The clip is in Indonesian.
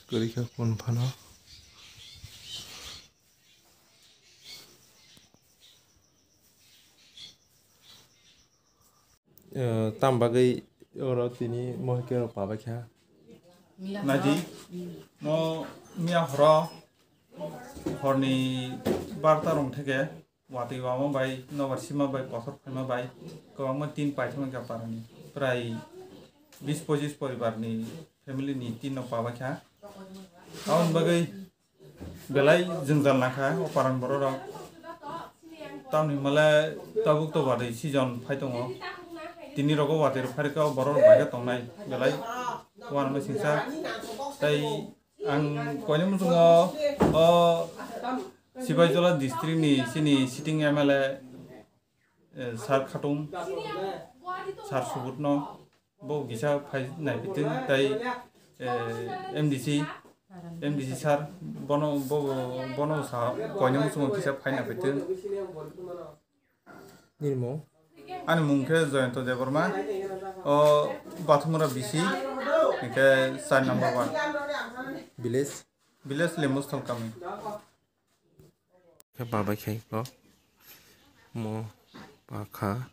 Kerja pun pana. Tambagai orang ini mau kira apa kah? Naji, mau mia horni barta rong theke, Watwi wama bai, Novarsima bai, Kothor Paibai bai, kawang 3 paithang kaparani, prai 20-25 परिवारनि family ni 3 no pawa kha, aun bagai belai jenggal nakha, oparang borok, tamni mala tabuk to badai season paitongo, tini rogo Watwi pharika borok baga tongnai, belai wan masingsa, tai ang koine musungo Sibajola district ni sini sitting MLA Sar Khatung Sar Subutno bo gisa phai nai bitin tai MDC Sar bono sa koine musungo gisa phai na bitin Nirmo. Ani mungke Joyanto Deborma Bathumura BC ke side number 1 village Lemustal kami Paibai khay ko mo pa kha